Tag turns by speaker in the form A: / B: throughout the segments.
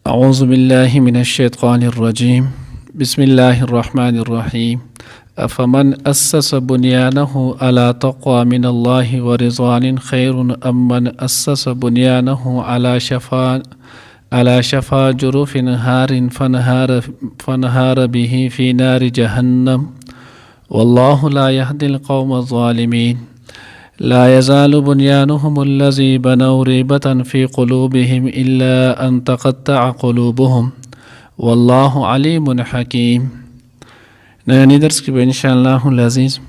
A: أعوذ بالله من الشيطان الرجيم بسم الله الرحمن الرحيم أفمن أسس بنيانه على تقوى من الله ورضوان خير أم من أسس بنيانه على شفا جرف نهار فنهار به في نار جهنم والله لا يهدي القوم الظالمين لا يزال بنيانهم الذي بنوا ريبة في قلوبهم إلا أن تقطع قلوبهم والله عليم حكيم. نانی درس کی ان شاء اللہ العزیز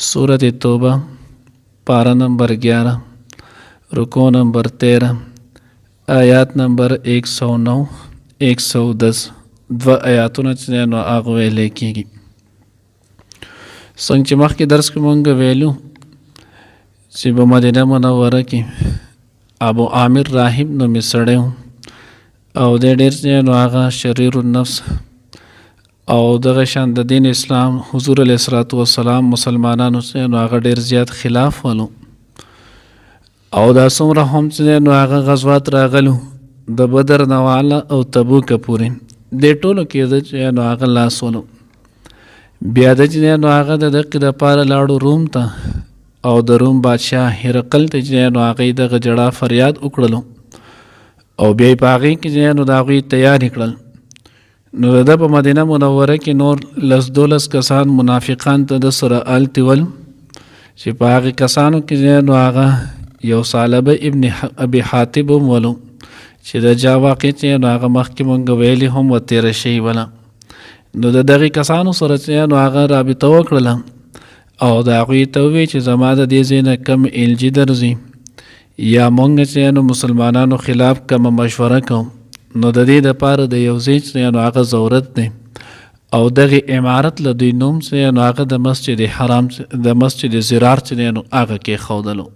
A: سورۃ توبہ پارہ نمبر 11 رکوع نمبر 13 آیات نمبر 109 110 دو آیاتونه چې نو هغه ویل کېږي. څنګه چې مخکې درس کې مونږ ویلو چې په مدینه منوره کې ابو عامر راهب نومې سړی او د ډېر نو هغه شریر النفس او دغه شان د دین اسلام حضور علیه الصلاۃ والسلام مسلمانانو سره نو هغه ډېر زیات خلاف ولو او دا څومره هم چې نو هغه غزوات راغلو د بدر نواله او تبوک پورې د ټولو کې چې نو هغه لاس ولو بیا د چې نو هغه د دقیقه لپاره لاړو روم ته او د روم بادشاه هرقل ته چې نو هغه دغه جړه فریاد وکړلو او بیا په هغه کې نو دا غوي تیار کړل. نو د په مدینه منوره کې نور لس کسان منافقان ته د سره التول چې په هغه کسانو کې نو هغه یو ثعلبه ابن ابي حاتب ولو چې د جا واقع چې نو هغه مخکې مونږ ویلي هم و تیر شي ولا نو د دغه کسانو سره چې نو هغه رابطه وکړله او دا غوی ته وی چې زما د دې ځای کم الجی درځي یا مونږ چې نو مسلمانانو خلاف کوم مشوره کوم نو د دې لپاره د یو ځای چې نو هغه ضرورت دی او دغه عمارت له دوی نوم چې نو هغه د مسجد حرام د مسجد زرار چې نو هغه کې خودلو.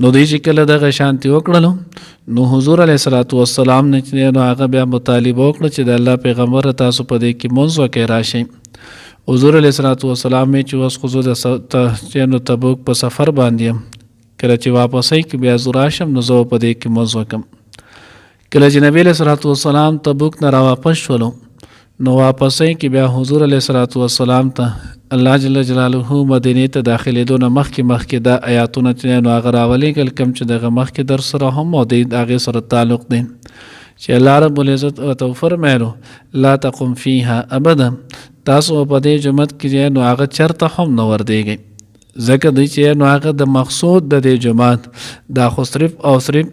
A: نو دوی چې کله دغه شانتي وکړلو نو حضور علیه الصلاۃ والسلام نه چې نو هغه بیا مطالبه وکړه چې د الله پیغمبر تاسو په دې کې منځ وکړئ راشئ. حضور علیه الصلاۃ والسلام چې اوس خو زه د نو تبوک په سفر باندې یم کله چې واپسۍ کې بیا زه راشم نو زه په دې کې منځ وکړم. کله چې نبی علیه الصلاۃ والسلام تبوک نه راواپس شولو نو واپسۍ کې بیا حضور علیه الصلاۃ والسلام ته الله جل جلاله مدینې ته داخلېدو نه مخکې دا آیاتونه چې نو هغه راولېږل کوم چې دغه مخکې در سره هم او د هغې سره تعلق دی چې الله رب العزت ورته وفرمایلو لا تقم فیها ابدا تاسو په دې جماعت کې نو هغه چرته هم نه وردیږئ ځکه دی چې نو هغه د مقصود د دې جماعت دا خو صرف او صرف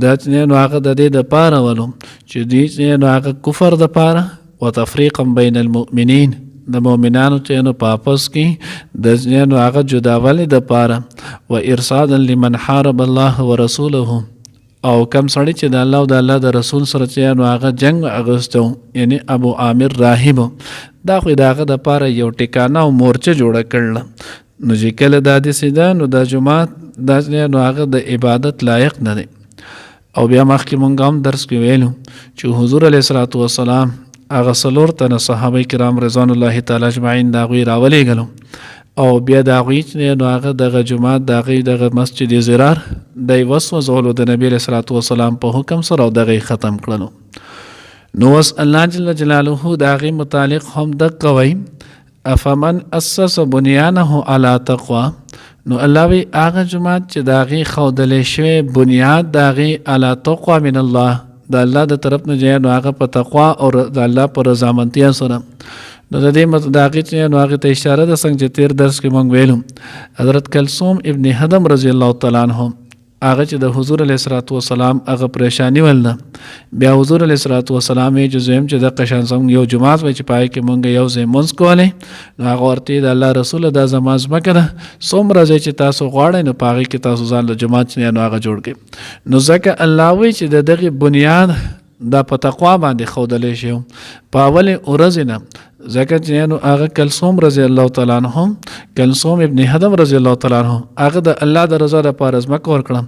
A: د نو هغه د دې دپاره ولو چې دوی چې نو هغه کفر دپاره وتفریقا بین المؤمنین د مؤمنانو چې نو په آپس کې د نو هغه جداولې دپاره و ارصادا لمن حارب الله ورسوله او کم سړی چې د الله او د الله د رسول سره چې نو هغه جنگ اغوستو یعنی ابو عامر راهب دا خو د هغه دپاره یو ټکانه او مورچه جوړه کړله. نو چې کله دا داسې ده نو دا جماعت دا نو هغه د عبادت لایق نه دی. او بیا مخکې مونږ هم درس کې ویلو چې حضور علیه الصلاۃ والسلام هغه څلور تنه صحابه کرام رضوان الله تعالی اجمعین د هغوی راولېږلو او بیا د هغوی چې نو هغه دغه جماعت د هغې دغه مسجد زرار دی وسوځولو د نبي علیه الصلاۃ والسلام په حکم سره او دغه ختم کړلو. نو اوس الله جل جلاله د هغې متعلق هم دقه وایي افمن اسس بنیانه علی تقوا نو الله وی هغه جماعت چې د هغې ښودلی شوی بنیاد د هغې علی تقوا من الله د الله د طرف نه چې نو هغه په تقوا او د الله په رضامندتیا سره نو د دې د هغې چې نو هغې ته اشاره ده څنګه چې تیر درس کې مونږ ویلو حضرت کلثوم ابن هدم رضی الله تعالی عنه هغه چې د حضور علیه الصلاۃ والسلام هغه پریشانی ولده بیا حضور علیه الصلاۃ والسلام یې چې زویم چې د قشان څنګه یو جماعت وای چې پای کې مونږ یو ځای منځ کولی نو هغه ورته د الله رسول دا زما ځمکه ده څومره ځای چې تاسو غواړئ نو په هغې کې تاسو ځان له جماعت نو هغه جوړ کړئ. نو ځکه الله وایي چې د دغې بنیاد دا په تقوا باندې ښودلی شي په اولې ورځې نه ځکه چې نو هغه کلثوم رضی الله تعالی عنه کلثوم ابن هدم رضی الله تعالی عنه هغه د الله د رضا لپاره ځمکه ورکړه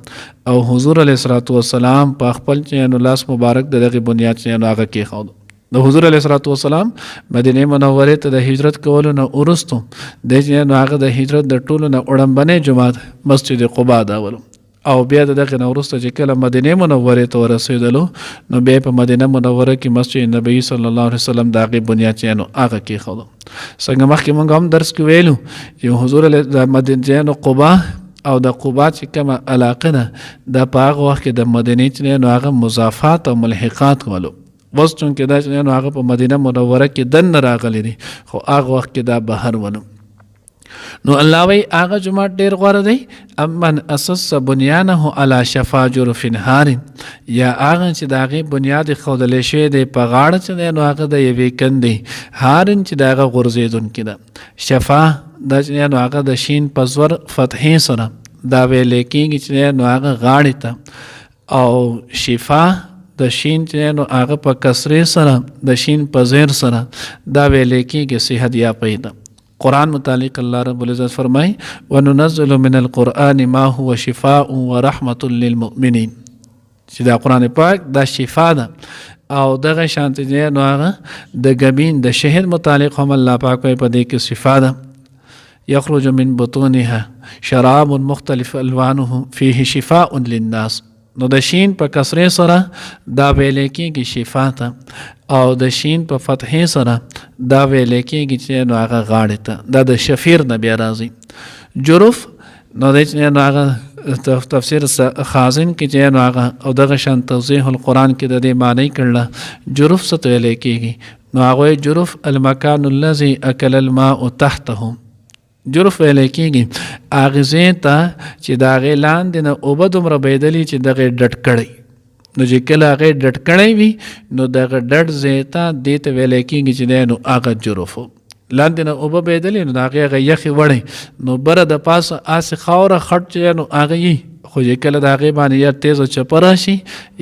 A: او حضور علیه الصلاۃ والسلام په خپل چې نو لاس مبارک د دغې بنیاد چې نو هغه کېښود. د حضور علیه الصلاۃ والسلام مدینه منورې ته د هجرت کولو نه وروستو د چې نو هغه د هجرت د ټولو نه وړاندې جماعت مسجد قباء دا ولو او بیا دغه نه وروسته چې کله مدینه منورې ته ورسېدلو نو بیا په مدینه منوره کې مسجد نبوي صلی الله علیه وسلم د هغې بنیاد چې نو هغه کېښودو. څنګه مخکې موږ هم درس کې ویلو چې حضور د مدینه قبا او د قبا چې کومه علاقه ده دا په هغه وخت کې د مدینې چې نو هغه مضافات او ملحقات ولو. اوس چونکې دا چې نو هغه په مدینه منوره کې دننه راغلی دي خو هغه وخت کې دا بهر ولو. نو الله وی هغه جماعت ډیر غوره دی امن اساس بنیانه علی شفا جرف نهار یا هغه چې د هغې بنیاد ښودلی شوی دی په غاړه چې دی نو هغه د یوې کندې هارن چې د هغه غورځېدونکې ده. شفا دا چې دی نو هغه د شین په زور فتحې سره دا ویلی کېږي چې دی نو هغه غاړې ته او شفا د شین چې دی نو هغه په کسرې سره د شین په زیر سره دا ویلی کېږي صحت یا پیدا. قرآن متعلق الله رب العزت فرمای وننزل من القرآن ما هو شفاء ورحمة للمؤمنین چې دا قرآن پاک دا شفا ده او دغه شانت دی نو هغه د ګبین د شهد متعلق هم الله پاک په دې کې شفا ده. یخرج من بطونها شراب مختلف الوانه فيه شفاء للناس. نو د شین په کسرې سره دا ویلی کېږي شفا ته او د شین په فتحې سره دا ویلی کېږي چې نو هغه غاړې ته دا د شفیر نه بیا راځي. جرف نو دی چې نو هغه تفسیر خازن کې چې نو هغه او دغه شان توضیح القرآن کې د دې معنی کړله جرف څه ته ویلی کېږي نو هغه جرف المکان الذي اکل الماء تحته. جرف ویلی کېږي هغې ځای ته چې د هغې لاندې نه اوبه دومره بهېدلي چې دغه ډډ کړی نو چې کله هغې ډډ کړی وي نو دغه ډډ ځای ته دې ته ویلی کېږي چې دی نو هغه جرف و. لاندې نه اوبه بهېدلې نو د هغې هغه یخې وړی نو بره د پاسه هسې خاوره خټ چې نو هغه یي خو چې کله د هغې باندې یا تیزه چپه راشي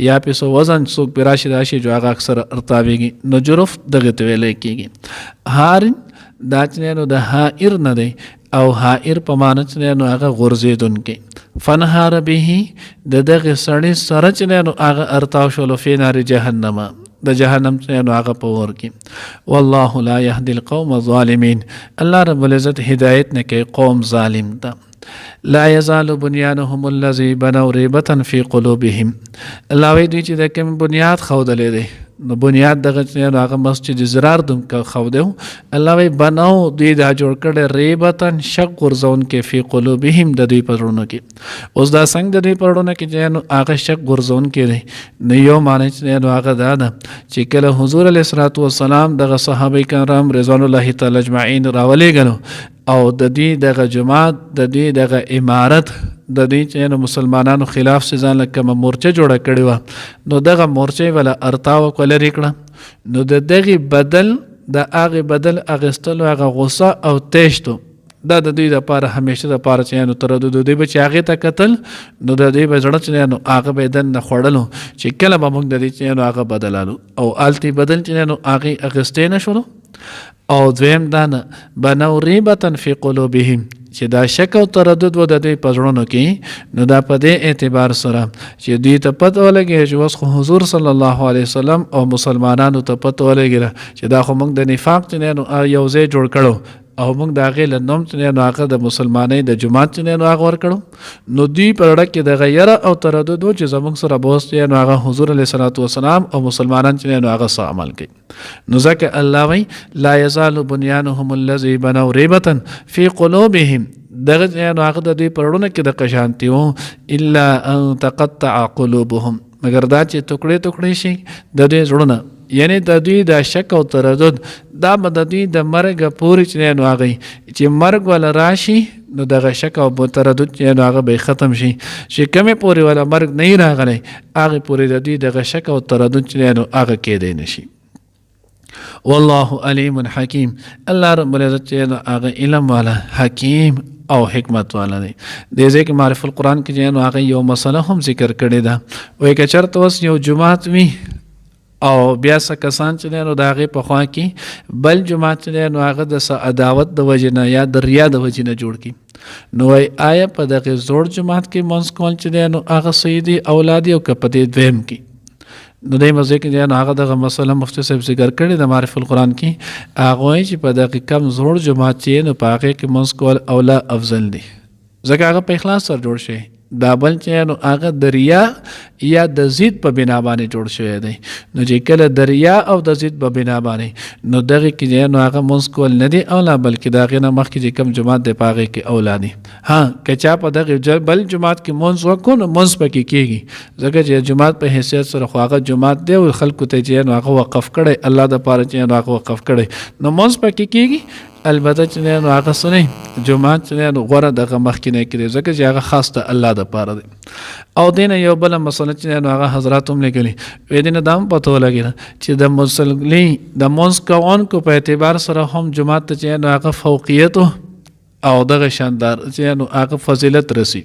A: یا پې څه وزن څوک پې راشي راشي جو هغه اکثر ارتاویږي نو جرف دغې ته ویلی کېږي. هارن دا چې نو د حائر نه دی او حائر په معنی چې نو هغه غورځېدونکی. فنهار به د دغې سړي سره چې نو هغه ارتاو شولو فی نار جهنم د جهنم چې نو هغه په اور کې. والله لا یهدي القوم الظالمین. الله رب العزت هدایت نه کوي قوم ظالم ته. لا یزال بنیانهم الذي بنوا ریبة فی قلوبهم. الله وی دوی چې د کوم بنیاد ښودلی دی نو بنیاد دغه چې نو هغه مسجد زرار دوم ښودی الله وی بناو دوی دا جوړ کړی ریبتن شک غورځونکی فی قلوبهم د دوی په زړونو کې. اوس دا څنګه د دوی په زړونو کې چې نو هغه شک غورځونکی دی نو یو معنی چې نو هغه دا ده چې کله حضور علیه الصلاة والسلام دغه صحابه کرام رضوان الله تعالی اجمعین راولېږلو او د دې دغه جماعت د دې دغه امارت د دې چې نو مسلمانانو خلاف چې ځان له کومه مورچه جوړه کړې وه نو دغه مورچې وله ارتاو کړه لرې کړه نو د دغې بدل د هغې بدل اخیستلو هغه غصه او تیشتو دا د دوی دپاره همیشه دپاره چې نو تردد دوی به چې هغې ته کتل نو د دوی به زړه چې نو هغه به یې دننه خوړلو چې کله به موږ د دې چې نو هغه بدلالو او هلته بدل چې نو هغې اخیستی نه شولو. او دویم دا نه بنو ریبة فی قلوبهم چې دا شک او تردد و د دوی په زړونو کې نو دا په دې اعتبار سره چې دوی ته پته ولګي چې اوس خو حضور صلی الله علیه وسلم او مسلمانانو ته پته ولګېده چې دا خو موږ د نفاق چې نو یو ځای جوړ کړو او موږ د هغې له نوم چې نو هغه د مسلمانۍ د جماعت چې نو هغه ورکړو نو دوی په زړه کې دغه یره او تردد و چې زموږ سره به اوس نو هغه حضور علیه صلات وسلام او مسلمانان چې نو هغه څه عمل کوي. نو ځکه الله وایي لا یزال بنیانهم الذي بنوا ریبة فی قلوبهم دغه نو هغه د دوی په زړونو کې د قشانتي و الا ان تقطع قلوبهم مګر دا چې ټوکړې ټوکړې شي د دوی زړونه یعنی د دوی د شک او تردد دا به د دوی د مرګ پورې چې نو هغې چې مرګ وله راشي نو دغه شک او تردد چې نو هغه به ختم شي چې کومې پورې وله مرګ نه یې راغلی هغې پورې د دوی دغه شک او تردد چې نو هغه کېدی نه شي. والله علیم حکیم. الله رب العزت چې نو هغه علم والا حکیم او حکمت والا دی. دې ځای کې معرف القرآن کې چې نو هغه یو مسله هم ذکر کړې ده وایي که چېرته اوس یو جومات وي او بیا څه کسان چې دی نو د هغې په خوا کې بل جومات چې دی نو هغه د څه عداوت د وجې نه یا د ریا د وجې نه جوړ کړي نو وایي آیا په دغې زوړ جومات کې لمونځ کول چې دی نو هغه صحیح دي اولاد او که په دې دویم کې نو دې موضوع کې دی نو هغه دغه مسله مفتي صاحب ذکر کړې د معرف القرآن کې هغه وایي چې په دغې کم زوړ جومات چې نو په هغې کې لمونځ کول اولا افضل دي ځکه هغه په اخلاص سره جوړ شي دا بل چې نو هغه د ریا یا د ضد په بنا باندې جوړ شوی دی. نو چې کله د ریا او د ضد په بنا باندې نو دغه کې نو هغه مونځ کول نه دی اولا، بلکې د هغې نه مخکې چې کوم جماعت دی په هغې کې اولا دی. که چا په دغه بل جماعت کې مونځ وکړو نو مونځ پکې کېږي، ځکه چې جماعت په حیثیت سره خو هغه جماعت دی او خلکو ته چې نو هغه وقف کړی الله دپاره چې نو هغه وقف کړی نو مونځ پکې کېږي. البته چې نو هغه څه نه جماعت چې نو غوره دغه مخکې نه کړي، ځکه چې هغه خاص ته الله دپاره دی. او دینه یو بله مسله چې نو هغه حضرات هم لیکلي وی دینه دا هم پته ولګېده چې د مسلمي د مونځ کوونکو په اعتبار سره هم جماعت ته چې نو هغه فوقیت او دغه شاندار چې نو هغه فضیلت رسی،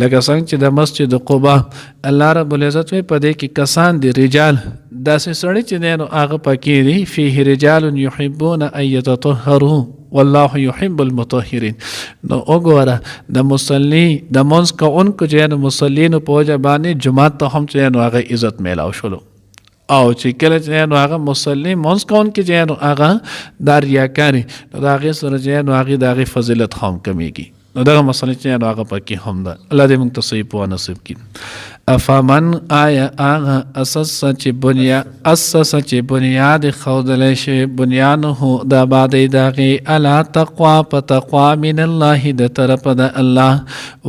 A: لکه څنګه چې د مسجد قباء الله رب العزت په دې کې کسان دي رجال داسې سړی چې نو هغه پکې دي فيه رجال يحبون ان يتطهروا والله يحب المطهرين. نو وګوره د مصلی د مونځ کوونکو چې نو مصلینو په وجه باندې جماعت ته هم چې نو هغه عزت میلاو شولو، او چې کله چې نو هغه مصلی مونځ کوونکي چې نو هغه دا ریاکاري نو د هغې سره چې نو هغې د هغې فضیلت هم کمیږي. نو دغه مسله چې نو هغه پکې هم ده. الله دې موږ ته صحیح پوهه نصیب کړي. افمن آیا هغه اساس چې بنیاد ښودلی شوی بنیانه د آبادۍ د هغې علی تقوا په تقوا من الله د طرفه د الله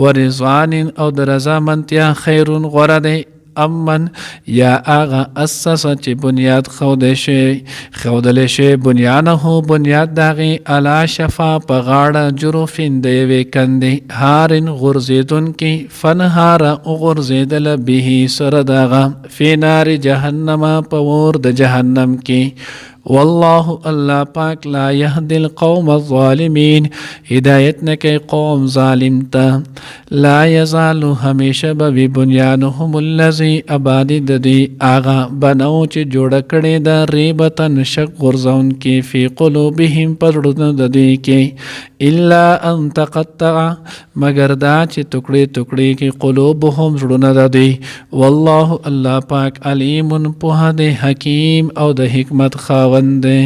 A: ورضوان او د رضامندتیا خیر غوره دی. امن یا هغه اساس چې بنیاد ښودلی شوی بنیانه بنیاد د هغې علی شفا په غاړه جروفین د یوې کندې هارن غورځېدونکي فنهاره وغورځېدله به سره د هغه فی نار جهنم په اور د جهنم کې. والله الله پاک لا يهدي القوم الظالمين هدایت نه کوي قوم ظالم ته. لا يزال همیشه به بنیانهم الذي آبادي د دې هغه بنو چې جوړه کړې ده ریبتن شک غورځونکي فی قلوبهم په زړونو د دې کې الا ان تقطع مگر دا چې ټوکړې ټوکړې کې قلوبهم زړونه د دې. والله الله پاک علیم پوهه دی حکیم او د حکمت خاوند دی.